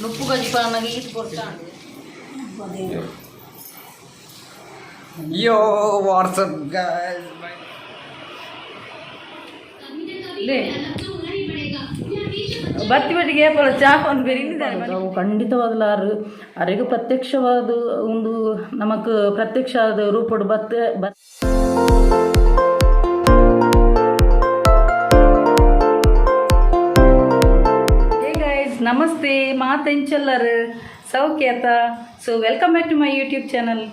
ನುಪ್ಪು ಗಜ್ಜಿ ಪಾನಾಗಿ ಇದು ಕೊಡ್ತಾಂಡು Yo, what's up guys? ಬತ್ತಿ ಬಟ್ಟಿಗೆ ಚಾಪ್ ಒಂದು ಬೇರೆ ಅವು ಖಂಡಿತವಾಗಲಾರು ಅರೆಗೂ ಪ್ರತ್ಯಕ್ಷವಾದ ಒಂದು ನಮಕ್ ಪ್ರತ್ಯಕ್ಷ ಆದ ರೂಪಡು ಬತ್ತೆ ನಮಸ್ತೆ ಮಾತೆಂಚಲ್ಲರ್ ಸೌಖ್ಯತ so welcome back to my YouTube channel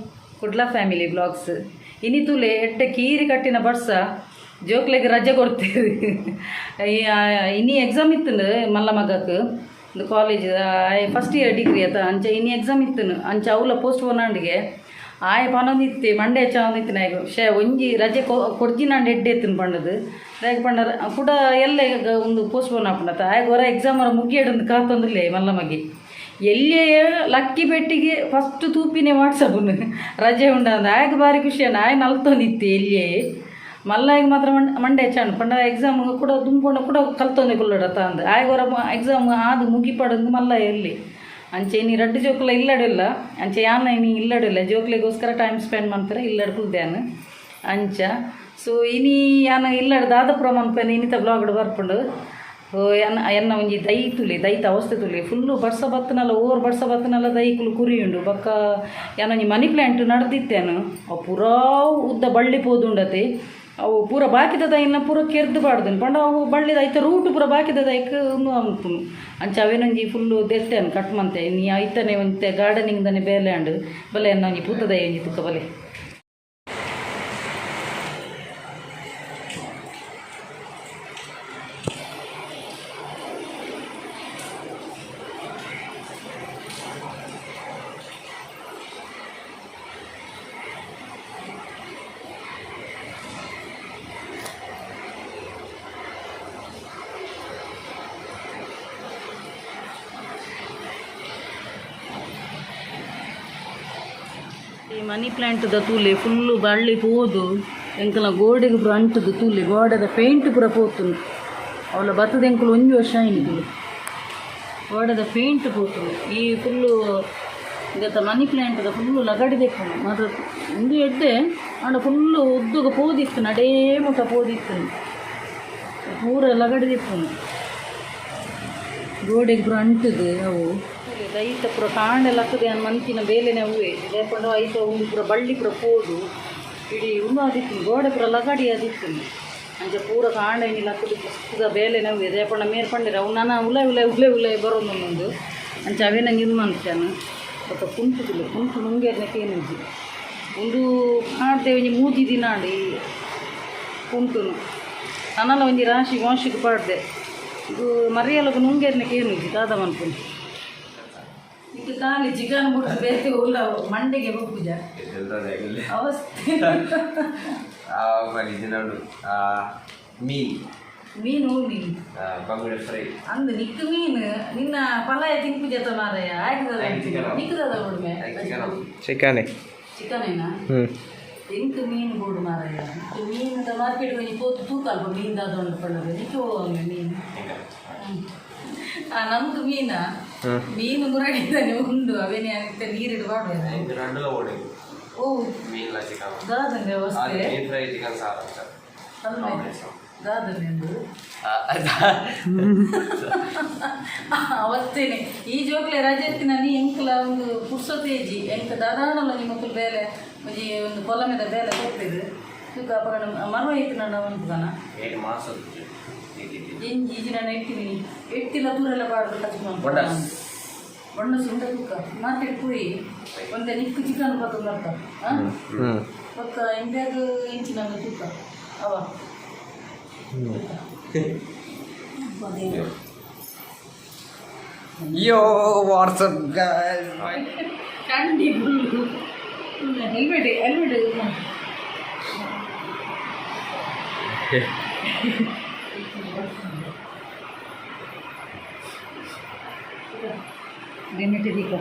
Kudla family vlogs ಇನ್ನಿತುಲೆ ಎಟ್ಟೆ ಕೀರಿ ಕಟ್ಟಿನ ಬರ್ಸ ಜೋಕ್ಲೆಗೆ ರಜೆ ಕೊಡ್ತೀವಿ ಇನ್ನಿ ಎಕ್ಸಾಮ್ ಇತ್ತು ಮಲ್ಲ ಮಗಕ್ಕೆ ಒಂದು ಕಾಲೇಜ್ ಫಸ್ಟ್ ಇಯರ್ ಡಿಗ್ರಿ ಆತ ಅಂಚೆ ಇನ್ನಿ ಎಕ್ಸಾಮ್ ಇತ್ತು ಅಂಚೆ ಅವಲ ಪೋಸ್ಟ್ ಪೋನಾಂಡಿಗೆ ಆಯ ಪನೊಂದಿತ್ತೆ ಮಂಡೆ ಹೆಚ್ಚಾವಂದಿತ್ತು ನಾಯಿಗೆ ಒಂಜಿ ರಜೆ ಕೊಡ್ಜಿನಾಂಡು ಎಡ್ಡೆ ಎತ್ತಿನ ಪಂಡದು ದಾಯಕ ಪಂಡ ಕೂಡ ಎಲ್ಲ ಒಂದು ಪೋಸ್ಟ್ ಪೋನ್ ಹಾಕೊಂಡತ್ತ ಆಯ್ಕೆ ಹೊರ ಎಕ್ಸಾಮ್ ಅವರ ಮುಗಿಯಡಂದು ಕಾತೊಂದಿಲ್ಲ ಮಲ್ಲಮಗೆ ಎಲ್ಲೇ ಲಕ್ಕಿ ಪೆಟ್ಟಿಗೆ ಫಸ್ಟ್ ತೂಪಿನೇ ವಾಟ್ಸಪ್ನು ರಜೆ ಉಂಡಂದು ಆಯ್ಕೆ ಭಾರಿ ಖುಷಿ ಆಯ್ ನಲ್ತೊಂದಿತ್ತು ಎಲ್ಲಿಯೇ ಮಲ್ಲಾಯಿಗೆ ಮಾತ್ರ ಮಂಡೆ ಹೆಚ್ಚಾಂಡು ಪಂಡ ಎಕ್ಸಾಮ್ ಕೂಡ ತುಂಬಿಕೊಂಡು ಕೂಡ ಕಲ್ತೊಂದೆ ಕೊಲ್ಲಡತ್ತ ಅಂದು ಆಯ್ಕೆ ಹೊರ ಎಕ್ಸಾಮ್ ಆದು ಮುಗಿಪಡಂದು ಮಲ್ಲ ಎಲ್ಲಿ ಅಂಚೆ ನೀ ರಡ್ಡು ಜೋಕ್ಲ ಇಲ್ಲಡಿಲ್ಲ ಅಂಚೆ ಯಾನ ನೀ ಇಲ್ಲಡಿಲ್ಲ ಜೋಕ್ಲಿಗೋಸ್ಕರ ಟೈಮ್ ಸ್ಪೆಂಡ್ ಮಾಡ್ತಾರೆ ಇಲ್ಲಡ್ ಕುಲ್ದ್ಯಾನು ಅಂಚ ಸೊ ಇನಿ ಯಾನ ಇಲ್ಲಡ್ ದಾದಪುರ ಮನ್ಪೇನೆ ಇನ್ನಿತ ಬ್ಲಾಗ್ಡ್ ಬರ್ಪುಂಡು ಎನ್ನ ಒಂಜಿ ದೈ ತುಲಿ ದೈತ ಅವಸ್ಥೆ ತುಲಿ ಫುಲ್ಲು ಬಡ್ಸ ಬತ್ತನಲ್ಲ ಓವರ್ ಬಡ್ಸ ಬತ್ತನಲ್ಲ ದೈಕುಲು ಕುರಿಯುಂಡು ಬಕ್ಕ ಯಾನೊಂಜಿ ಮನಿ ಪ್ಲ್ಯಾಂಟ್ ನಡೆದಿತ್ತೇನು ಅವು ಪೂರಾ ಉದ್ದ ಬಳ್ಳಿ ಪೋದುಂಡತೆ ಅವು ಪೂರ ಬಾಕಿದ ದೈನ ಪೂರ ಕೆರ್ದು ಬಾಡ್ದನು ಪಂಡ ಅವು ಬಳ್ಳಿದ ಐತ ರೂಟು ಪೂರ ಬಾಕಿದ ದೈಕ್ ಅನ್ಪುನು ಅಂಚ ಅವೇನೊಂಜಿ ಫುಲ್ಲು ದೆತ್ತೇನು ಕಟ್ ಮಂತೆ ನೀ ಐತನೆ ಒಂತೆ ಗಾರ್ಡನಿಂಗ್ದನೆ ಬೇಲೆ ಅಂಡು ಬಲೆ ಅನ್ನೊಂಜಿ ಪೂತದ ಒಂಜಿ ತುಕ್ಕ ಬಲೆ ಈ ಮನಿ ಪ್ಲ್ಯಾಂಟ್ದ ತೂಲೆ ಫುಲ್ಲು ಬಳ್ಳಿ ಪೋದು ಎಂಕಲ ಗೋಡೆಗೆ ಪೂರ ಅಂಟದು ತೂಲೆ ಗೋಡೆದ ಪೇಂಟ್ ಪೂರ ಪೋತುನು ಅವಳ ಬತ್ತದ ಎಂಕಲು ಒಂಜಿ ವರ್ಷ ಆಯ್ನಿದು ಗೋಡೆದ ಪೇಂಟ್ ಪೋತುನು ಈ ಫುಲ್ಲು ಇವತ್ತ ಮನಿ ಪ್ಲ್ಯಾಂಟ್ದ ಫುಲ್ಲು ಲಗಡಿದೆಪ್ಪುನು ಮಾತ್ರ ಒಂದು ಎಡ್ಡೆ ಆಂಡ ಫುಲ್ಲು ಉದ್ದುಗ ಪೋದಿತ್ತು ನಡೇ ಮುಟ ಪೋದಿತ್ತು ಪೂರ ಲಗಡಿದೆಪ್ಪುನು ಗೋಡೆಗೆ ಪೂರ ಅಂಟದು ಅವು ದೈತ ಪುರ ಕಾಂಡೆಲ್ಲ ಹಾಕದೆ ಅನ್ ಮಂತಿನ ಬೇಲೆನೆ ಹೂವೆ ದೇಪಂಡು ಐತ ಒಂದು ಪೂರ ಬಳ್ಳಿ ಪೂರ ಪೋದು ಇಡೀ ಉಣ್ಣು ಆದಿತ್ತು ಗೋಡೆ ಪೂರ ಲಗಾಡಿ ಆದಿತ್ತು ಅಂಚೆ ಪೂರ ಕಾಂಡೆ ಏನಿಲ್ಲ ಹಾಕದು ಪುಸ್ತದ ಬೇಲೆನೆ ಹೂವೆ ದೇಪಂಡ ಮೇರ್ಪಂಡಿರ ಅವು ನಾನು ಉಲೆ ಉಲೆ ಉಲೆ ಉಲೆ ಬರೋದೊಂದೊಂದು ಅಂಚೆ ಅವೇ ನಂಗೆ ಇದು ಮಾಡ್ತಾನು ಸ್ವಲ್ಪ ಕುಂಟುದಿಲ್ಲ ಕುಂಟು ನುಂಗೇರ್ನಕ್ಕೆ ಏನಿದ್ದಿ ಒಂದು ಮಾಡ್ದೆ ಒಂಜಿ ಮೂಜಿ ದಿನ ಆಡಿ ಕುಂಟುನು ನನ್ನಲ್ಲ ಒಂಜಿ ರಾಶಿ ವಾಶಿಗೆ ಪಾಡ್ದೆ ಇದು ಮರಿಯಲ್ಲಗ ನುಂಗೇರ್ನಕ್ಕೆ ಏನಿದ್ದಿ ದಾದ ಮನ್ಕೊಂಡು ಇದು ಖಾಲಿ ಚಿಕನ್ ಬಿಟ್ಟು ಬೇರೆ ಉಲ್ಲ ಮಂಡೆಗೆ ಪೂಜ ಅವಸ್ಥೆ ಮೀನು ಮೀನು ಅಂದು ನಿಕ್ಕು ಮೀನು ನಿನ್ನ ಪಲಾಯ ತಿನ್ಪುಜ ಮಾರಾಯ ನಿಕ್ಕದ ಉಡುಮೆ ಚಿಕನೇನಾ ಎಂಟು ಮೀನು ಬೋಡು ಮಾರಾಯ ಮೀನದ ಮಾರ್ಕೆಟ್ ಹೋಗಿ ಪೋತು ತೂಕ ಅಲ್ಪ ಮೀನು ದಾದೊಂಡು ಪಳ್ಳದು ನಿಕ್ಕ ಹೋಗಂಗೆ ಮೀನು ನಮ್ದು ಮೀನು ಮುರಡಿದ್ದಾನೆ ಉಂಡು ಅವೇನೇ ಆಗುತ್ತೆ ನೀರಿಡು ಮಾಡುವ ಓ ದಾದಂಗೆ ಅವಸ್ಥೆ ದಾದನೆ ಅವಸ್ಥೆನೆ ಈ ಜೋಕ್ಲೆ ರಜೆ ಎತ್ತಿನ ನೀ ಎಂಕಲ ಒಂದು ಪುರ್ಸೊತ್ತೇಜಿ ಎಂಕ ದಾದಾಣಲ್ಲ ನಿಮ್ಮ ಮಕ್ಕಳು ಬೇಲೆ ಒಂದು పొల మీద ಬೇಲೆ ಕೊಡ್ತಿದ್ರು ತೂಕ ಅಪರಣ ಮರವ ಇತ್ತು ನನ್ನ ಒಂದು ದನ ಎಂಜಿ ನಾನು ಇಡ್ತೀನಿ ಎಟ್ಟಿಲ್ಲ ದೂರೆಲ್ಲ ಬಾಡ್ದು ಕಚ್ಕೊಂಡು ಬಣ್ಣ ಸುಂಟ ತೂಕ ಮಾರ್ಕೆಟ್ ಹೋಗಿ ಒಂದೇ ನಿಕ್ಕು ಚಿಕನ್ ಬರ್ತದೆ ಅರ್ಥ ಪಕ್ಕ ಇಂಡಿಯಾಗ ಇಂಚಿನ ತೂಕ ಅವ Yo, what's up guys? ಕಂಡಿ ಫುಲ್ಲು ಹೆಲ್ಮೆಟ್ ಹೆಲ್ಮೆಟ್ ಇದೀಗ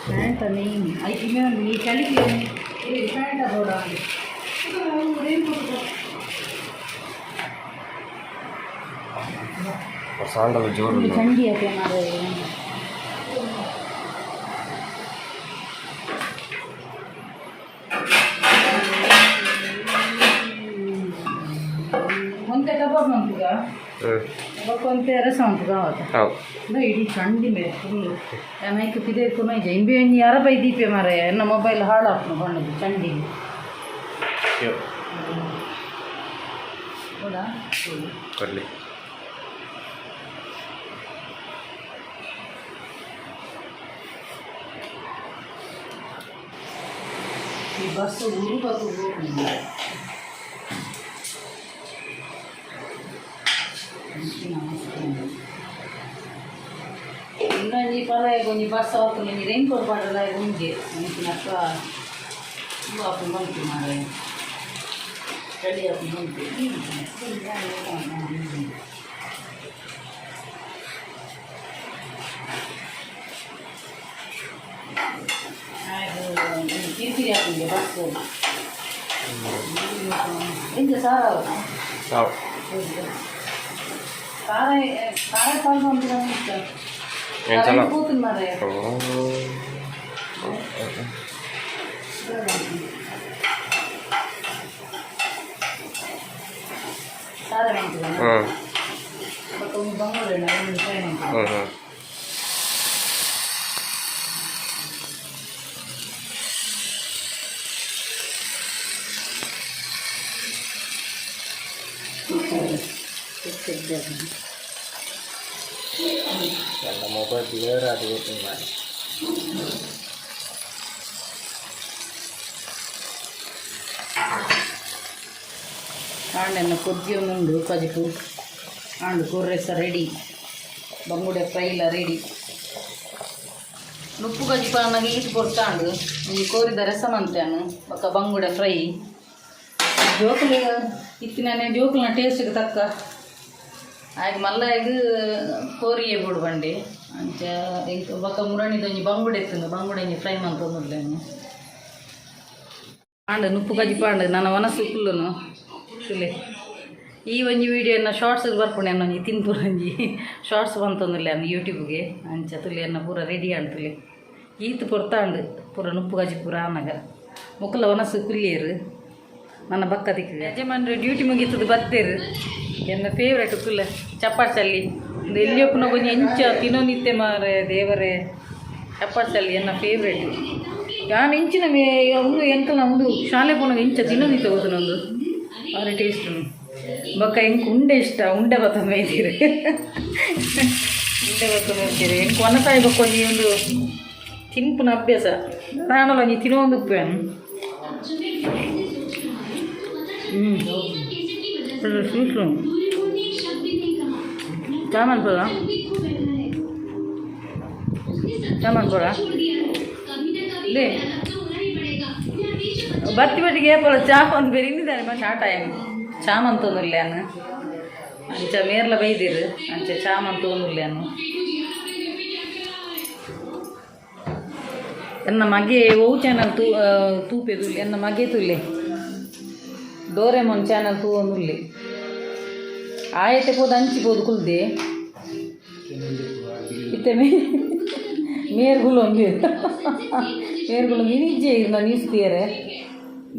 ಪ್ಯಾಂಟ ನೀನು ಐದು ನೀ ಕಲಿಕೆ ಪ್ಯಾಂಟ ಬೋಡ ಸಾಂಗಲ್ಲ ಜೋರು ಚಂಡಿ ಯಾಕೆ ಮಾರೆ ಒಂತೆ ಕಬಾಬ್ ಉಂಟುಗ ಕಬಾಬ್ ಒಂತೆ ರಸ ಉಂಟು ಕಾವತ್ತ ಹೌದು ಇಡೀ ಚಂಡಿ ಮೇಲೆ ಫುಲ್ಲು ನೈಕ್ ಪಿದೆ ಕುನೈಜ ಇಂಬಿ ಒಂಜಿ ಅರಬೈ ದೀಪೆ ಮಾರೆ ಎನ್ನ ಮೊಬೈಲ್ ಹಾಳಾಗ್ತು ಬಣ್ಣದು ಚಂಡಿ ಹೌದಾ ಕೊಡಲಿ ಈ ಬಸ್ಸು ಉರುಬದು ಇನ್ನೊಂದು ಪಲ ಒಂಜಿ ಬಸ್ ಅವತ್ತು ನಿಮಗೆ ರೈನ್ ಕೋಟ್ ಮಾಡಲ್ಲ ಮುಂಜೆ ಮುಂಚಿನ ಅಕ್ಕ ಹಾಕೊಂಡು ಬಂತು ಮಾರೆ ಚಳಿ ಹಾಕೊಂಡು ಬಂತು ಕಿರಿಕಿರಿ ಹಾಕಿದೆ ಬಸ್ಸು ಎಂತ ಸಾರ ಹೌದು ಖಾರ ಖಾರ ಪಾಲ್ಗ ಉಂಟು ಏನು ಚಲೋ ಕೂತೀನಿ ಮಾರೆ ಸಾರ ಉಂಟು ಬಟ್ ಒಂದು ಬಂಗೋಳ ಒಂದು ಟ್ರೈನ್ ಉಂಟು ನನ್ನ ಮೊಬೈಲ್ ಕ್ಲಿಯರ್ ಅದು ಓಪನ್ ಮಾಡಿ ಆಂಡನ್ನು ಕೊದ್ದಿಯೊಂದುಂಡು ಕಜಿಪು ಆಂಡು ಕೊರ್ರೆ ಸಹ ರೆಡಿ ಬಂಗುಡೆ ಫ್ರೈ ಇಲ್ಲ ರೆಡಿ ನುಪ್ಪು ಕಜಿಪ ನನಗೆ ಈಟು ಕೊಡ್ತಾಂಡು ಈ ಕೋರಿದ ರಸಮ್ ಅಂತಾನು ಬೊಕ್ಕ ಬಂಗುಡೆ ಫ್ರೈ ಜೋಕುಲು ಇತ್ತಿನ ಜೋಕುಲ್ನ ಟೇಸ್ಟ್ಗೆ ತಕ್ಕ ಆಗ ಮಲ್ಲ ಇದು ಕೋರಿಯೇ ಬಿಡು ಬಂಡಿ ಅಂಚ ಬೊಕ್ಕ ಮುರಣಿದೊಂಜಿ ಬಂಗುಡೆ ಎತ್ತುಂಡು ಬಂಗುಡೆ ಫ್ರೈ ಮಂತೊಂದುಲ್ಲೇನು ಆಂಡು ನುಪ್ಪು ಕಜಿಪ ಆಂಡು ನನ್ನ ಮನಸ್ಸು ಫುಲ್ಲುನು ತುಲೆ ಈ ಒಂಜಿ ವೀಡಿಯೋನ ಶಾರ್ಟ್ಸ್ ಬರ್ಪುಣೆ ಅನ್ನೊಂಜಿ ತಿನ್ಪುರಂಜಿ ಶಾರ್ಟ್ಸ್ ಬಂತಂದುಲ್ಲೆ ಅನ್ನ ಯೂಟ್ಯೂಬ್ಗೆ ಅಂಚ ತುಲೆ ಅನ್ನ ಪೂರ ರೆಡಿ ಆಂಡು ತುಲೆ ಈತು ಪೊರ್ತಾಂಡು ಪೂರ ನುಪ್ಪು ಕಜಿ ಪೂರ ಆನಗ ಮುಕ್ಕಲ ಒನಸು ಕುಲ್ಲಿಯರು ನನ್ನ ಬಕ್ಕ ತಿಕ್ಕಿದೆ ಯಜಮಾನ್ರು ಡ್ಯೂಟಿ ಮುಗೀತದ ಬತ್ತೇರು ಎನ್ನ ಫೇವ್ರೇಟ್ ಕುಲ್ಲ ಚಪ್ಪಾಡ್ಸಲ್ಲಿ ಒಂದು ಎಲ್ಲಿಯಪ್ಪನ ಕೊಂಚ ಎಂಚ ತಿನ್ನೋನಿತ್ತೆ ಮಾರೆ ದೇವರೇ ಚಪ್ಪಾಡ್ಸಲ್ಲಿ ಎನ್ನ ಫೇವ್ರೇಟ್ ನಾನು ಇಂಚಿನ ಒಂದು ಎಂಕಲ್ನ ಒಂದು ಶಾಲೆ ಪೋನಾಗ ಇಂಚ ತಿನ್ನೋನಿತ್ತೆ ಹೋದನೊಂದು ಭಾರಿ ಟೇಸ್ಟ್ ಬೊಕ್ಕ ಎಂಕ್ ಉಂಡೆ ಇಷ್ಟ ಉಂಡೆ ಬತ್ತ ಮೇಯ್ತೀರಿ ಉಂಡೆ ಬತ್ತ ಮೇಯ್ತೀರಿ ಎಂಕ್ ಒನಸಾಯಿ ಬೊಕ್ಕ ಒಂಜಿ ಒಂದು ತಿನ್ಪುನ ಅಭ್ಯಾಸ ನಾನಲ್ಲ ಒಂಜಿ ತಿನ್ನೊಂದು ಉಪ್ಪೇನು ಸ್ವೀಟ್ಲು ಚಾಮನ್ ಪುರ ಲೇ ಬತ್ತಿ ಬಟ್ಟಿಗೆ ಏಪಲ ಚಾಪ್ ಅಂತ ಬೇರೆ ಇನ್ನಿದ್ದಾನೆ ಮತ್ತೆ ಆ ಟೈಮ್ ಚಾಮನ್ ತೊಂದಿಲ್ಲೇನು ಅಂಚ ಮೇರ್ಲ ಬೈದಿರು ಅಂಚ ಚಾಮನ್ ತೊಂದಿಲ್ಲೇನು ಎನ್ನ ಮಗೆ ಓ ಚಾನಲ್ ತೂಪೆದು ಎನ್ನ ಮಗೆ ತುಲ್ಲೆ ಡೋರೆಮೋನ್ ಚಾನಲ್ ತೂವೊಂದುಲ್ಲೆ ಆಯತೆ ಪೋದು ಹಂಚಿಬೋದು ಕುಲ್ದೆ ಇತ್ತೆ ಮೇರ್ಗುಳು ಒಂದು ಮೇರ್ಗುಳು ನಿಜೆ ಇದು ನಾನು ಇಸ್ತೀಯರೆ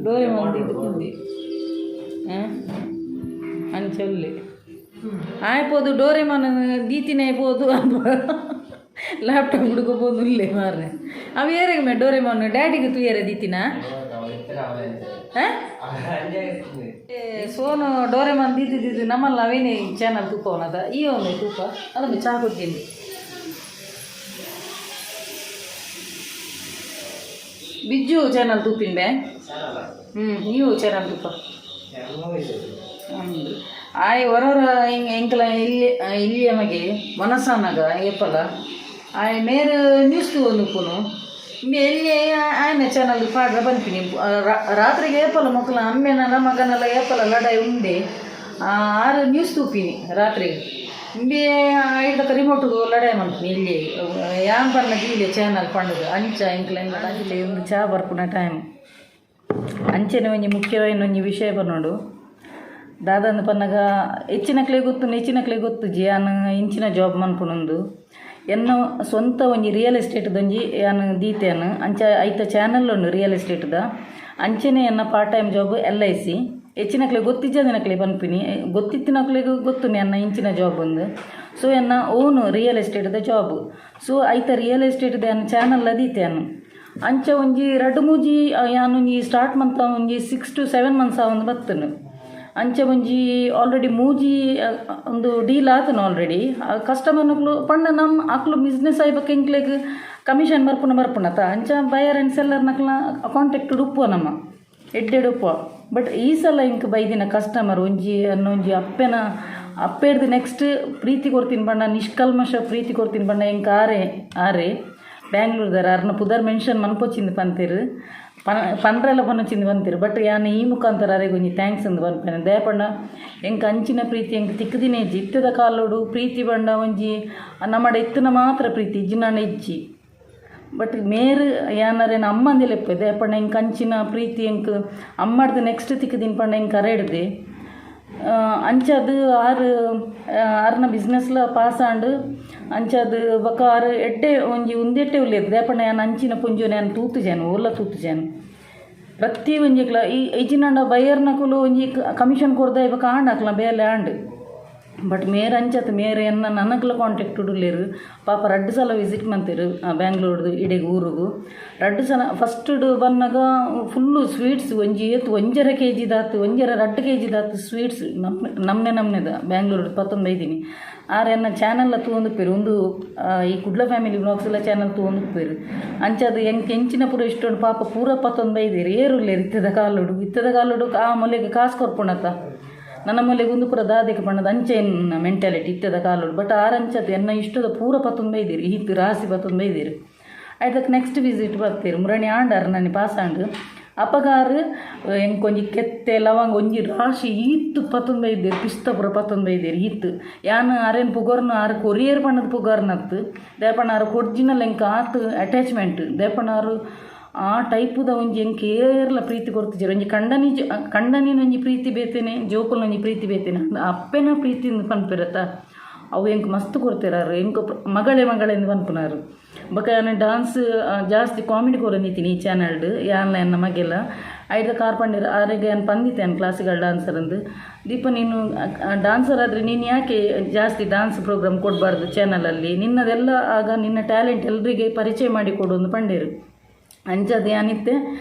ಡೋರೆಮೋನ್ ಇದು ಕುಲ್ದೆ ಅಂಚೊಲ್ಲೆ ಆಯ್ಪೋದು ಡೋರೆಮೋನ್ ದೀತಿನೇ ಆಯ್ಪೋದು ಲ್ಯಾಪ್ಟಾಪ್ ಹುಡುಕೋಬೋದು ಇಲ್ಲೇ ಮಾರ್ರೆ ಅವು ಏರಿಗೆ ಮೇ ಡೋರೆಮೋನ್ ಡ್ಯಾಡಿಗೆ ತೂಯರೆ ದೀತಿನ ಸೋನು ಡೋರೆಮೋನ್ ದೀದಿದ್ದು ನಮ್ಮಲ್ಲ ಅವೇನೇ ಚಾನಲ್ ತೂಪವನದ ಈ ಒಂದು ತೂಪ ಅದನ್ನು ಚಾ ಕೊಡ್ತೀನಿ ಬಿಜ್ಜು ಚಾನಲ್ ತೂಪಿನ ಬೇ ನೀವು ಚಾನಲ್ ತೂಪ ಆಯ್ ಹೊರವರ ಹಿಂಗೆ ಎಂಕಲ ಇಲ್ಲಿ ನಮಗೆ ಮನಸ್ಸಾನಾಗ ಏಪಲ ಆಯ್ ನೇರ ನ್ಯೂಸ್ ಒಂದು ಪುನು ಎಲ್ಲಿ ಆಯ್ನ ಚಾನಲ್ ಪಾಡ್ರ ಬಂತೀನಿ ರಾತ್ರಿಗೆ ಏಪಲ ಮಕ್ಕಳ ಅಮ್ಮೆನ ಮಗನೆಲ್ಲ ಏಪಲ ಲಡಾಯಿ ಉಂಡೆ ಆರು ನ್ಯೂಸ್ ತೂಪಿನಿ ರಾತ್ರಿಗೆ ಇಂಬೆ ಐದಕ್ಕೆ ರಿಮೋಟ್ಗೆ ಲಡಾಯಿ ಮಾಡ್ತೀನಿ ಇಲ್ಲಿ ಯಾನ್ ಬಣ್ಣ ಇಲ್ಲಿ ಚಾನಲ್ ಪಂಡದು ಅಂಚ ಇಂಕ್ಲೆಲ್ಲ ಇಲ್ಲಿ ಒಂದು ಚಾ ಬರ್ಪುನ ಟೈಮ್ ಅಂಚೆನೆ ಒಂಜಿ ಮುಖ್ಯವಾದ ಒಂಜಿ ವಿಷಯ ಬಂದೋಡು ದಾದಂದು ಪನ್ನಗ ಹೆಚ್ಚಿನಕ್ಲೆ ಗೊತ್ತು ಯಾನ್ ಇಂಚಿನ ಜಾಬ್ ಮನ್ಪುನೊಂದು ಎನ್ನ ಸ್ವಂತ ಒಂಜಿ ರಿಯಲ್ ಎಸ್ಟೇಟ್ದೊಂಜಿ ಯಾನ್ ದೀತೆಯನ್ ಅಂಚ ಐತ ಚಾನಲ್ ಉಂಡು ರಿಯಲ್ ಎಸ್ಟೇಟ್ದ ಅಂಚನೆ ಎನ್ನ ಪಾರ್ಟ್ ಟೈಮ್ ಜಾಬ್ LIC ಹೆಚ್ಚಿನಕ್ಲೆ ಗೊತ್ತಿಜ್ಜದಿನಕ್ಲೆ ಪನ್ಪಿನಿ ಗೊತ್ತಿತ್ತಿನಕ್ಲೆಗೂ ಗೊತ್ತುನಿ ಎನ್ನ ಇಂಚಿನ ಜಾಬ್ ಒಂದು ಸೊ ಎನ್ನ ಓನು ರಿಯಲ್ ಎಸ್ಟೇಟ್ದ ಜಾಬ್ ಸೊ ಐತ ರಿಯಲ್ ಎಸ್ಟೇಟ್ದ ಎನ್ನ ಚಾನಲ್ ದೀತೆಯನ್ ಅಂಚ ಒಂಜಿ 2-3 ಯಾನೊಂಜಿ ಸ್ಟಾರ್ಟ್ ಮಂತ ಒಂಜಿ 6 to 7 ಮಂತ್ಸ್ ಒಂದು ಬತ್ತನು ಅಂಚ ಒಂಜಿ ಆಲ್ರೆಡಿ ಮೂಜಿ ಒಂದು ಡೀಲ್ ಆತನು ಆಲ್ರೆಡಿ ಕಸ್ಟಮರ್ನಕ್ಲು ಪಂಡ ನಮ್ಮ ಅಕ್ಲು ಬಿಸ್ನೆಸ್ ಆಯ್ಬೇಕು ಎಂಕ್ಲೆಗ್ ಕಮಿಷನ್ ಬರ್ಪುನತ ಅಂಚ ಬಯರ್ ಆ್ಯಂಡ್ ಸೆಲ್ಲರ್ ನಕ್ಲ ಕಾಂಟ್ಯಾಕ್ಟ್ ಉಪ್ಪುವ ನಮ್ಮ ಎಡ್ಡೆಡ್ ಉಪ್ಪುವ ಬಟ್ ಈ ಸಲ ಇಂಕ್ ಬೈದಿನ ಕಸ್ಟಮರ್ ಒಂಜಿ ಅನ್ನೊಂಜಿ ಅಪ್ಪೆಡ್ದು ನೆಕ್ಸ್ಟ್ ಪ್ರೀತಿ ಕೊಡ್ತೀನಿ ಬಣ್ಣ ನಿಷ್ಕಲ್ಮಶ ಪ್ರೀತಿ ಕೊಡ್ತೀನಿ ಬಣ್ಣ ಎಂಕ್ ಆರೆ ಬ್ಯಾಂಗ್ಳೂರ್ದಾರ ಅರ್ನ ಪುದರ್ ಮೆನ್ಷನ್ ಮನ್ಪೊಚ್ಚಿಂದು ಪಂತೇರು ಪಂಡ್ರೆಲ್ಲ ಪನ್ನೊಚ್ಚಿಂದು ಬಂತೀರು ಬಟ್ ಯಾನ್ ಈ ಮುಖಾಂತರ ಅರೆಗೆ ಒಂಜಿ ಥ್ಯಾಂಕ್ಸ್ ಅಂದು ಪನ್ಪೇನೆ ದಯಪಂಡ ಎಂಕ್ ಅಂಚಿನ ಪ್ರೀತಿ ಎಂಕ್ ತಿಕ್ಕದಿನ ಇಜ್ಜಿ ಇತ್ತದ ಕಾಲೋಡು ಪ್ರೀತಿ ಬಂಡ ಒಂಜಿ ನಮ್ಮಡ ಇತ್ತನ ಮಾತ್ರ ಪ್ರೀತಿ ಇಜ್ಜಿನ ಇಜ್ಜಿ ಬಟ್ ಮೇರು ಯಾನರೇನು ಅಮ್ಮಂದಿಲೆಪ್ಪೆ ದಯಪಂಡ ಎಂಕ್ ಅಂಚಿನ ಪ್ರೀತಿ ಎಂಕ್ ಅಮ್ಮಡ್ದು ನೆಕ್ಸ್ಟ್ ತಿಕ್ಕದಿನ ಪಂಡ ಎಂಕ್ ಅರೆಡ್ದೆ ಅಂಚದು ಆರ್ನ ಬಿಸ್ನೆಸ್ಲ ಪಾಸ್ ಆಂಡು ಅಂಚದು ಬೊಕ ಆರು ಎಡ್ಡೆ ಒಂಜಿ ಉಂದೆಟ್ಟೆ ಉಲ್ಲೇದು ದೇಪಣ್ಣ ಯಾನ್ ಅಂಚಿನ ಪುಂಜು ನಾನು ತೂತುಜಾನು ಓಲ್ಲ ತೂತುಜಾನು ಪ್ರತಿ ಒಂಜಿಕ್ಲ ಈ ಇಜಿನಂಡ ಬೈಯರ್ನಕುಲು ಒಂಜಿ ಕಮಿಷನ್ ಕೊರ್ದ ಇವಾಗ ಆಂಡಾಕ್ಲ ಬೇಲೆ ಆಂಡ್ ಬಟ್ ಮೇರೆ ಅಂಚತ್ ಮೇರೆ ಎನ್ನ ನನಗ್ಲ ಕಾಂಟ್ಯಾಕ್ಟ್ ಉಡುಲೇರು ಪಾಪ 2 ಸಲ ವಿಸಿಟ್ ಮಂತೇರು ಬ್ಯಾಂಗ್ಳೂರ್ದು ಇಡೆಗೆ ಊರಿಗೂ 2 ಸಲ ಫಸ್ಟ್ ಬನ್ನಾಗ ಫುಲ್ಲು ಸ್ವೀಟ್ಸ್ ಒಂಜಿ ಏತು 1.5 kg ದಾತು 1.5 kg ದಾತು ಸ್ವೀಟ್ಸ್ ನಮ್ನೆದ ಬ್ಯಾಂಗ್ಳೂರ್ದು 25 ಆರೆನ್ನ ಚಾನಲ್ ತೂಂದುಪ್ಪೇರು ಒಂದು ಈ ಕುಡ್ಲ ಫ್ಯಾಮಿಲಿ ಬ್ಲಾಗ್ಸ್ ಎಲ್ಲ ಚಾನಲ್ ತೂಂದುಪ್ಪೇರು ಅಂಚದು ಎಂಚಿನ ಪೂರ ಇಷ್ಟೊಂದು ಪಾಪ ಪೂರ 25 ಏರುಲ್ಲೇರು ಇತ್ತದ ಕಾಲುಡು ಆ ಮೊಲೆಗೆ ಕಾಸು ಕೊರ್ಪುಣತ್ತ ನನ್ನ ಮೊಲೆಗೆ ಒಂದು ಪೂರ ದಾದಿಗೆ ಬಣ್ಣದ ಅಂಚೆ ಮೆಂಟಾಲಿಟಿ ಇತ್ತದ ಕಾಲೋಡು ಬಟ್ ಆರಂಚತೆ ಎನ್ನ ಇಷ್ಟದ ಪೂರ 25 ಹಿತ್ತು ರಾಸಿ 25 ಅದಕ್ಕೆ ನೆಕ್ಸ್ಟ್ ವಿಸಿಟ್ ಬರ್ತೀರಿ ಮುರಣಿ ಆಂಡಾರು ನನಗೆ ಪಾಸ್ ಆಂಡು ಅಪಗಾರು ಎಂಕೊಂಜಿ ಕೆತ್ತೆ ಲವಂಗ ಒಂಜಿ ರಾಶಿ ಈತ್ತು 25 ಪಿಸ್ತ ಪೂರ 25 ಈತ್ತು ಯಾನು ಅರೇನು ಪುಗೋರ್ನ ಆರು ಕೊರಿಯರ್ ಬಣ್ಣದ ಪುಗಾರ್ನತ್ತು ದೇಪಣ್ಣ ಆರು ಒರಿಜಿನಲ್ ಎಂಕ ಆತು ಅಟ್ಯಾಚ್ಮೆಂಟ್ ದೇಪಣ್ಣ ಆರು ಆ ಟೈಪುದ ಒಂಜಿ ಎಂಕ್ ಏರ್ಲ ಪ್ರೀತಿ ಕೊಡ್ತಿದ್ದೀರ ಒಂಜಿ ಕಂಡನಿನ ಒಂಜಿ ಪ್ರೀತಿ ಬೇತೇನೆ ಜೋಕುಲ್ನ ಒಂಜಿ ಪ್ರೀತಿ ಬೇತೇನೆ ಅಪ್ಪೆನ ಪ್ರೀತಿಯಿಂದ ಪನ್ಪಿರತ್ತ ಅವು ಎಂಕ್ ಮಸ್ತ್ ಕೊಡ್ತಿರಾರು ಎಂಕ್ ಮಗಳೆಂದು ಪನ್ಪುನಾರು ಬೊಕ ನಾನು ಡಾನ್ಸ್ ಜಾಸ್ತಿ ಕಾಮಿಡಿ ಕೊರನಿತೀನಿ ಈ ಚಾನಲ್ಡ್ ಯಾನ್ಲ ಎನ್ನ ಮಗೆಲ್ಲ ಐದ ಕಾರ್ಪಂಡಿರ ಆರೆಗೆ ನಾನು ಪಂದಿತ್ತೇನೆ ಕ್ಲಾಸಿಕಲ್ ಡಾನ್ಸರ್ ಅಂದು ದೀಪ ನೀನು ಡಾನ್ಸರ್ ಆದರೆ ನೀನು ಯಾಕೆ ಜಾಸ್ತಿ ಡಾನ್ಸ್ ಪ್ರೋಗ್ರಾಮ್ ಕೊಡಬಾರ್ದು ಚಾನಲಲ್ಲಿ ನಿನ್ನದೆಲ್ಲ ಆಗ ನಿನ್ನ ಟ್ಯಾಲೆಂಟ್ ಎಲ್ರಿಗೆ ಪರಿಚಯ ಮಾಡಿ ಕೊಡು ಒಂದು ಪಂಡೇರು ಅಂಚದು ಯಾನಿತ್ತೆ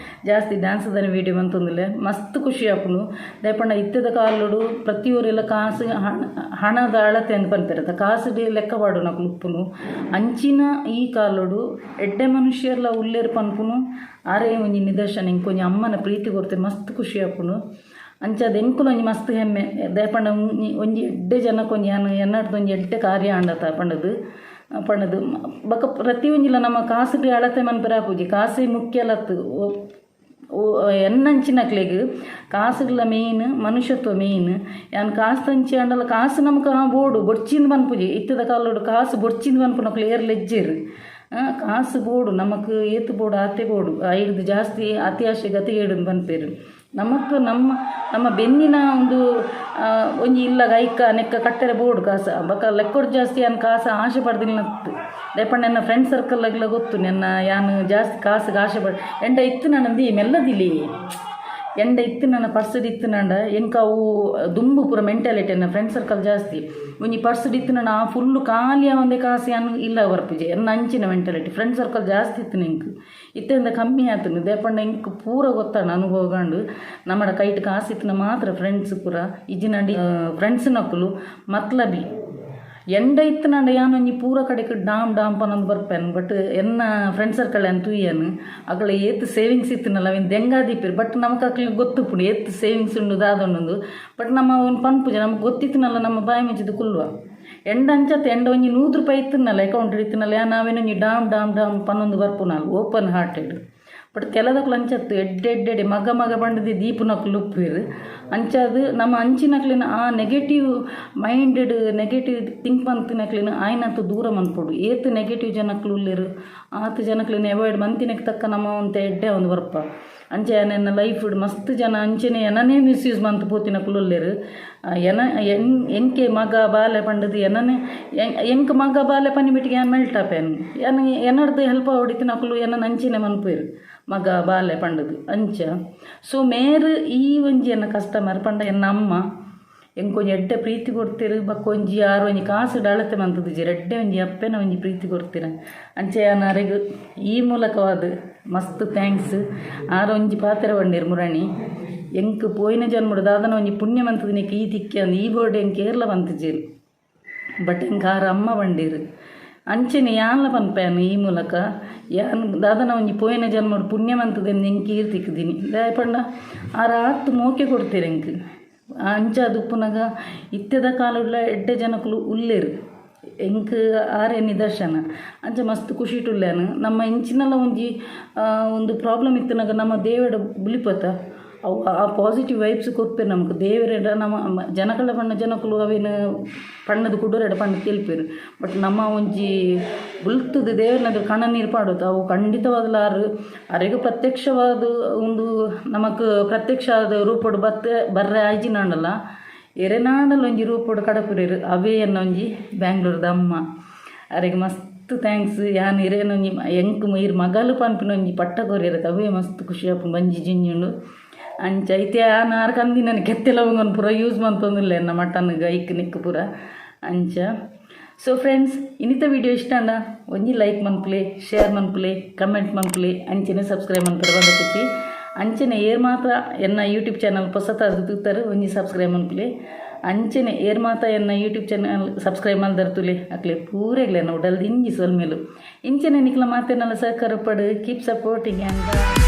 ಜಾಸ್ತಿ ಡ್ಯಾನ್ಸ್ದನೆ ವೀಡಿಯೋ ಬಂತಂದಿಲ್ಲ ಮಸ್ತ್ ಖುಷಿ ಆಪುನು ದಯಪಂಡ ಇತ್ತದ ಕಾಲೋಡು ಪ್ರತಿಯೊರೆಲ್ಲ ಕಾಸು ಹಣದ ಅಳತೆ ಅಂತ ಪನ್ಪಿರತ್ತ ಕಾಸು ಲೆಕ್ಕ ಪಾಡು ನಕ್ಲು ಉಪ್ಪುನು ಅಂಚಿನ ಈ ಕಾಲೋಡು ಎಡ್ಡೆ ಮನುಷ್ಯರ್ಲ ಉಲ್ಲೇರು ಪನ್ಪುನು ಆರೇ ಒಂಜಿ ನಿದರ್ಶನ ಇಂಕೊಂಜಿ ಅಮ್ಮನ ಪ್ರೀತಿ ಕೊಡ್ತೆ ಮಸ್ತ್ ಖುಷಿ ಆಪುನು ಅಂಚದು ಎಂಕುಲು ಒಂಜಿ ಮಸ್ತ್ ಹೆಮ್ಮೆ ದಯಪಂಡ ಒಂಜಿ ಎಡ್ಡೆ ಜನಕ್ಕೊಂಜಿ ಯಾನು ಎನ್ನಡ್ದೊಂಜಿ ಎಡ್ಡೆ ಕಾರ್ಯ ಆಂಡತ ಪಂಡದು ಬೊಕ ಪ್ರತಿ ಒಂಜಿಲ ನಮ್ಮ ಕಾಸುಗೆ ಅಳತೆ ಮನ್ಪರ ಪೂಜೆ ಕಾಸು ಮುಖ್ಯ ಲತ್ತು ಎನ್ನಂಚಿನಕ್ಲೆಗ್ ಕಾಸುಗಳ ಮೇಯ್ನ್ ಮನುಷ್ಯತ್ವ ಮೇಯ್ನ್ ಯಾನ್ ಕಾಸು ತಂಚಿ ಅಂಡಲ ಕಾಸು ನಮ್ಗೆ ಬೋಡು ಬೊಡ್ಚಿಂದು ಪನ್ಪುಜಿ ಇತ್ತದ ಕಾಲೋಡು ಕಾಸು ಬೊಡ್ಚಿಂದು ಪನ್ಪುನಕ್ಲು ಏರ್ಲೆಜ್ಜೇರು ಕಾಸು ಬೋಡು ನಮಕ್ ಏತು ಬೋಡು ಆತೆ ಬೋಡು ಐದು ಜಾಸ್ತಿ ಅತಿ ಆಶೆ ಗತಿಗೇಡು ಪನ್ಪೇರು ನಮಕ್ ನಮ್ಮ ಬೆನ್ನಿನ ಒಂಜಿ ಇಲ್ಲಗ ಐಕ್ಕ ನೆಕ್ಕ ಕಟ್ಟರೆ ಬೋಡು ಕಾಸ ಬೊಕ ಲೆಕ್ಕೊಡು ಜಾಸ್ತಿ ಅನ್ ಕಾಸು ಆಶೆ ಪಡ್ದಿಲ್ಲ ನತ್ತು ದಯಪಂಡ ನನ್ನ ಫ್ರೆಂಡ್ ಸರ್ಕಲ್ಲಾಗಲ ಗೊತ್ತು ನನ್ನ ಯಾನು ಜಾಸ್ತಿ ಕಾಸಿಗೆ ಆಶೆ ಪಡ್ ಎಂಡ ಇತ್ತು ನನ್ನದು ಮೆಲ್ಲದಿಲಿ ಎಂಡ ಇತ್ತು ನನ್ನ ಪರ್ಸಡ್ ಇತ್ತು ನಂಡ ಎಂಕ ಅವು ದುಂಬು ಪೂರ ಮೆಂಟಾಲಿಟಿ ನನ್ನ ಫ್ರೆಂಡ್ ಸರ್ಕಲ್ ಜಾಸ್ತಿ ಒಂಜಿ ಪರ್ಸಡ್ ಇತ್ತು ನನ್ನ ಫುಲ್ಲು ಖಾಲಿಯ ಒಂದೇ ಕಾಸು ಯಾನು ಇಲ್ಲ ಬರ್ಪುಜೆ ಎನ್ನ ಅಂಚಿನ ಮೆಂಟಾಲಿಟಿ ಫ್ರೆಂಡ್ ಸರ್ಕಲ್ ಜಾಸ್ತಿ ಇತ್ತು ನಿಂಕ್ ಇತ್ತಿಂದ ಕಮ್ಮಿ ಆಯ್ತು ದೇಪಂಡ ಇಂಕ್ ಪೂರ ಗೊತ್ತಾಣ ಅನುಭವಗೊಂಡು ನಮ್ಮಡ ಕೈಟ್ ಕಾಸು ಇತ್ತು ಮಾತ್ರ ಫ್ರೆಂಡ್ಸ್ ಪೂರ ಇಜಿನಂಡಿ ಫ್ರೆಂಡ್ಸ್ ನಕ್ಕಲು ಮತ್ಲಬಿ ಎಂಡ ಇತ್ತು ನಂಡ ಯಾನೊಂಜಿ ಪೂರ ಕಡೆಗೆ ಡಾಮ್ ಪನ್ನೊಂದು ಬರ್ಪೇನು ಬಟ್ ಎನ್ನ ಫ್ರೆಂಡ್ ಸರ್ಕಲ್ ಏನು ತೂಯನು ಅಕಲ ಏತ್ ಸೇವಿಂಗ್ಸ್ ಇತ್ತನಲ್ಲ ಅವಿನ ದೆಂಗಾದೀಪಿರು ಬಟ್ ನಮಗೆ ಅಕ್ಲಿಗೆ ಗೊತ್ತುಪ್ಪುಡು ಏತ್ ಸೇವಿಂಗ್ಸ್ ಉಂಡು ದಾದೊಂದು ಬಟ್ ನಮ್ಮ ಒಂದು ಪನ್ಪುಜ ನಮ್ಗೆ ಗೊತ್ತಿತ್ತನಲ್ಲ ನಮ್ಮ ಬಾಯಿ ಮೆಚ್ಚಿದ್ದು ಕುಲ್ವ ಎಂಡ ಅಂಚತ್ತೆ ಎಂಡ ಒಂಜಿ 100 ರೂಪಾಯಿ ಇತ್ತನಲ್ಲ ಅಕೌಂಟ್ ಇತ್ತನಲ್ಲ ನಾವೇನೊಂಜಿ ಡಾಮ್ ಪನ್ನೊಂದು ಬರ್ಪುನಲ್ಲ ಓಪನ್ ಹಾರ್ಟೆಡ್ ಬಟ್ ಕೆಲದಕ್ಲು ಅಂಚತ್ತು ಎಡ್ಡೆ ಮಗ ಬಂಡದಿ ದೀಪನಕ್ಲು ಉಪ್ಪಿರು ಅಂಚಾದು ನಮ್ಮ ಅಂಚಿನಕ್ಲಿನ ಆ ನೆಗೆಟಿವ್ ಮೈಂಡೆಡ್ ನೆಗೆಟಿವ್ ಥಿಂಕ್ ಮಂತಿನಕ್ಲಿನ ಆಯ್ನತ್ತು ದೂರ ಮಂತ್ಪೊಡು ಏತ್ ನೆಗೆಟಿವ್ ಜನಕ್ಲು ಉಳ್ಳೇರು ಆತ ಜನಕ್ಲಿನ ಅವಾಯ್ಡ್ ಮಂತಿನಕ್ಕೆ ತಕ್ಕ ನಮ್ಮ ಅಂತ ಎಡ್ಡೆ ಒಂದು ಬರ್ಪ ಅಂಚೆ ನನ್ನ ಲೈಫ್ ಮಸ್ತ್ ಜನ ಅಂಚೆನೆ ಎನನೇ ಮಿಸ್ಯೂಸ್ ಮಂತ್ ಪೋತಿನಕ್ಲು ಉಳ್ಳೇರು ಎಂಕೆ ಮಗ ಬಾಲೆ ಪಂಡದು ಎನನೇ ಎಂಕ್ ಮಗ ಬಾಲೆ ಪನಿ ಬಿಟ್ಟಿಗೆ ಏನು ಮೆಲ್ಟಾಪೇನು ಎನ್ನಡ್ದು ಹೆಲ್ಪ್ ಹೊಡಿತಿನಕ್ಲು ಎನ್ನ ಅಂಚಿನ ಮನ್ಪೇರು ಮಗ ಬಾಲೆ ಪಂಡದು ಅಂಚ ಸೊ ಮೇರು ಈ ಒಂಜಿ ಎನ್ನ ಕಸ್ಟಮರ್ ಪಂಡ ಎನ್ನ ಅಮ್ಮ ಎಂಕೊಂಜಿ ಎಡ್ಡೆ ಪ್ರೀತಿ ಕೊಡ್ತೀರು ಬಕ್ಕೊಂಜಿ ಆರು ಒಂಜಿ ಕಾಸು ಡಳತೆ ಮಂತದಿಜಿ ಎಡ್ಡೆ ಒಂಜಿ ಅಪ್ಪೆನ ಒಂಜಿ ಪ್ರೀತಿ ಕೊಡ್ತೀರ ಅಂಚೆ ಅನರೆಗು ಈ ಮೂಲಕವಾದ ಮಸ್ತ್ ಥ್ಯಾಂಕ್ಸ್ ಆರು ಒಂಜಿ ಪಾತ್ರೆ ಬಂದಿರು ಮುರಣಿ ಎಂಕ್ ಪೋಯಿನ ಜನ್ಮಡು ದಾದನ ಒಂಜಿ ಪುಣ್ಯ ಮಂತದಿನಕ್ಕೆ ಈ ತಿಕ್ಕೆ ಅಂದು ಈ ಬೋರ್ಡ್ ಎಂಕ್ ಕೇರಳ ಬಂತಿಜೀರು ಬಟ್ ಎಂಕ್ ಆರು ಅಮ್ಮ ಬಂದಿರು ಅಂಚೆನೆ ಯಾನ್ಲ ಪನ್ಪೇನು ಈ ಮೂಲಕ ಯಾನ್ ದಾದನ ಒಂಜಿ ಪೋಯಿನ ಜನ್ಮಡು ಪುಣ್ಯವಂತದೆಂದು ಎಂಕ್ ಕೀರ್ತಿಕ್ಕಿದ್ದೀನಿ ದಾಯಪಂಡ ಆರ ಆತ್ತು ಮೋಕೆ ಕೊಡ್ತೀರಿ ಎಂಕ್ ಅಂಚ ದುಪ್ಪುನಗ ಇತ್ಯದ ಕಾಲುಳ್ಳ ಎಡ್ಡೆ ಜನಕ್ಕಲು ಉಲ್ಲೇರು ಎಂಕ್ ಆರೇ ನಿದರ್ಶನ ಅಂಚ ಮಸ್ತ್ ಖುಷಿ ಟುಲ್ಲೇನು ನಮ್ಮ ಇಂಚಿನಲ್ಲ ಒಂಜಿ ಒಂದು ಪ್ರಾಬ್ಲಮ್ ಇತ್ತನಾಗ ನಮ್ಮ ದೇವಡ ಬುಲಿಪತ ಅವು ಆ ಪಾಸಿಟಿವ್ ವೈಬ್ಸ್ ಕೊಡ್ಪೇರು ನಮ್ಗೆ ದೇವರೆಡ ನಮ್ಮ ಜನಗಳ ಬಣ್ಣ ಜನಕ್ಕಲು ಅವೇನು ಪಣ್ಣದು ಕುಡೋರೆಡ ಪಣ್ಣ ತಿಳ್ಪೇರು ಬಟ್ ನಮ್ಮ ಒಂಜಿ ಬುಲ್ತದು ದೇವರನದು ಕಣ ನೀರು ಪಾಡೋದು ಅವು ಖಂಡಿತವಾದಲಾರು ಅರೆಗೂ ಪ್ರತ್ಯಕ್ಷವಾದ ಒಂದು ನಮಕ್ ಪ್ರತ್ಯಕ್ಷ ಆದ ರೂಪಡು ಬರ್ರೆ ಆಯ್ಜಿನಾಂಡಲ್ಲ ಎರೆನಾಡಲ್ಲ ಒಂಜಿ ರೂಪಡು ಕಡಪುರೇರು ಅವೇ ಎನ್ನ ಒಂಜಿ ಬ್ಯಾಂಗ್ಳೂರ್ದ ಅಮ್ಮ ಅರೆಗೆ ಮಸ್ತ್ ಥ್ಯಾಂಕ್ಸ್ ಯಾನ್ ಇರೇನೊಂಜಿ ಎಂಕ್ ಇರ್ ಮಗಲು ಪನ್ಪಿನ ಒಂಜಿ ಪಟ್ಟ ಕೊರಿಯರಕ್ಕೆ ಅವೇ ಮಸ್ತ್ ಖುಷಿ ಆಪು ಬಂಜಿ ಜಿಂಜುಂಡು ಅಂಚ ಐತೆ ನಾರು ಕಂದಿ ನನಗೆ ಕೆತ್ತೆಲ್ಲ ಒಂದು ಪೂರ ಯೂಸ್ ಮಂತೊಂದಿಲ್ಲ ಎನ್ನ ಮಟನ್ಗೆ ಐಕ್ ನಿಕ್ ಪೂರ ಅಂಚ ಸೊ ಫ್ರೆಂಡ್ಸ್ ಇನ್ನಿತ ವಿಡಿಯೋ ಇಷ್ಟ ಅಂಡ ಒಂಜಿ ಲೈಕ್ ಮನ್ಪುಲೆ ಶೇರ್ ಮನ್ಪುಲೆ ಕಮೆಂಟ್ ಮನ್ಪುಲೆ ಅಂಚೆನೆ ಸಬ್ಸ್ಕ್ರೈಬ್ ಮನ್ಪುರ ಬಂದಕುಚ್ಚಿ ಅಂಚೆನೆ ಏರ್ ಮಾತ್ರ ಎನ್ನ ಯೂಟ್ಯೂಬ್ ಚಾನಲ್ ಹೊಸತಾದ ತೂತಾರೆ ಒಂಜಿ ಸಬ್ಸ್ಕ್ರೈಬ್ ಮನ್ಪುಲೆ ಅಂಚೆನೆ ಏರ್ ಮಾತ್ರ ಎನ್ನ ಯೂಟ್ಯೂಬ್ ಚಾನಲ್ ಸಬ್ಸ್ಕ್ರೈಬ್ ಮಲ್ದರ್ತುಲೆ ಅಕ್ಲೆ ಪೂರೆಗ್ಲೆ ನಾವು ಡಲ್ದು ಇಂಜಿ ಸೊಲ್ಮೇಲು ಇಂಚೆನೆ ನಿಕ್ಲ ಮಾತೇನೆಲ್ಲ ಸಹಕಾರ ಪಡು ಕೀಪ್ ಸಪೋರ್ಟಿಂಗ್ ಆ್ಯಂಡ್